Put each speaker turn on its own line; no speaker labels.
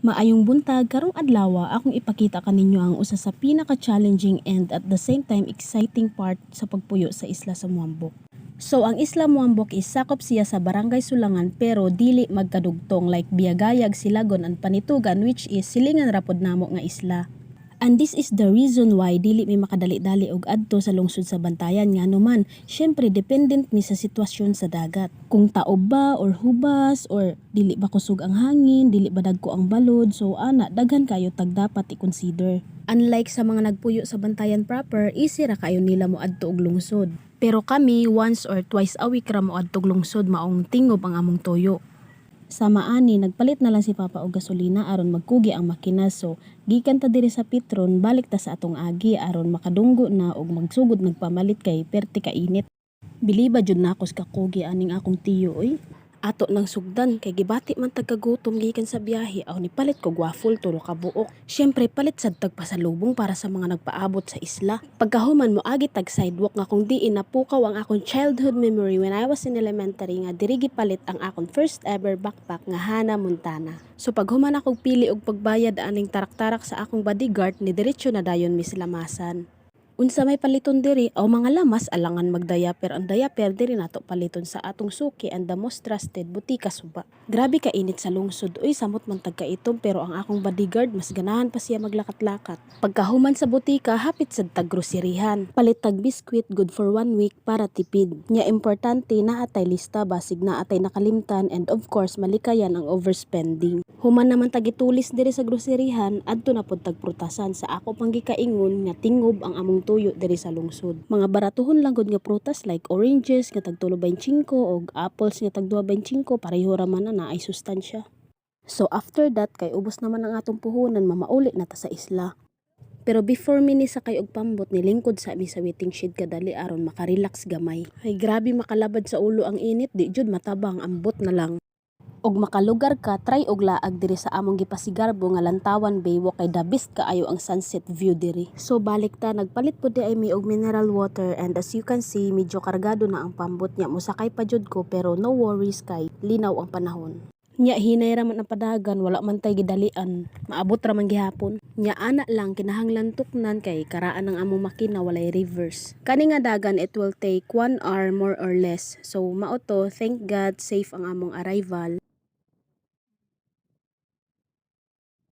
Maayong buntag, karong adlaw akong ipakita kaninyo ang usa sa pinaka-challenging and at the same time exciting part sa pagpuyo sa isla sa Muambok. So ang isla Muambok is sakop siya sa Barangay Sulangan pero dili magkadugtong like Biagayag, Silagon and Panitugan, which is silingan rapod namo nga isla. And this is the reason why dili mi makadali-dali og adto sa lungsod sa Bantayan nga naman. Syempre dependent mi sa sitwasyon sa dagat. Kung taob ba or hubas or dili ba kusog ang hangin, dili ba dagko ang balod, so ana daghan kayo tag dapat i-consider. Unlike sa mga nagpuyo sa Bantayan proper, easy ra kayo nila mo adto og lungsod. Pero kami once or twice a week ra mo adto og lungsod maong tingob ang among toyo. Sa maani, nagpalit na lang si Papa og gasolina aron magkugi ang makina, so gikan ta diri sa Petron balik ta sa atong agi aron makadunggo na og magsugod nagpamalit kay perti ka init. Biliba jud na ako sa kakugi aning akong tiyo oy. Ato nang sugdan kay gibati man tagkagutom gikan sa biyahe aw ni palit ko waffle tulo ka buok. Syempre palit sad tag pasalubong para sa mga nagpaabot sa isla. Pagkahuman mo agi tag sidewalk nga kung diin napukaw ang akong childhood memory when I was in elementary nga diri gipalit ang akong first ever backpack nga Hannah Montana. So paghuman akong pili og pagbayad aning tarak-tarak sa akong bodyguard ni diretso na dayon mislamasan. Unsa may paliton diri o mga lamas alangan magdayaper, ang dayaper diri nato paliton sa atong suki and the most trusted butika suba. Grabe ka init sa lungsod oy, samot man tagkaitom pero ang akong bodyguard mas ganahan pa siya maglakat-lakat. Pagkahuman sa butika hapit sad tag groserihan, palit tag biskwit good for 1 week para tipid. Nya importante na atay lista basig na atay nakalimtan and of course malikayan ang overspending. Human naman tagitulis diri sa groserihan adto na pod tag prutasan sa ako pang gikaingon nga tingob ang among tuyo diri sa lungsod. Mga baratuhon lang gud nga prutas like oranges nga tag 3.25 og apples nga tag 2.25 pareho ra man na ay sustansya. So after that kay ubos naman ang atong puhunan mamauli na ta sa isla. Pero before mi ni sakay og pambot nilingkod sa mi sa waiting shed kadali aron makarelax gamay. Ay grabe makalabad sa ulo ang init, di jud matabang ambot na lang. Og makalugar ka, try og laag diri sa among gipasigarbo nga Lantawan Bay wa kay the best kaayo ang sunset view diri. So balik ta, nagpalit pud di ay mi og mineral water and as you can see medyo kargado na ang pambot niya. Musakay pa jud ko pero no worries kay linaw ang panahon. Nya hinay ra man ang padagan, wala man tay gidalian, maabot ra man gihapon. Nya ana lang kinahanglan tuknan kay karaan ang among makina walay reverse. Kani nga dagan it will take 1 hour more or less. So mao to, thank God safe ang among arrival.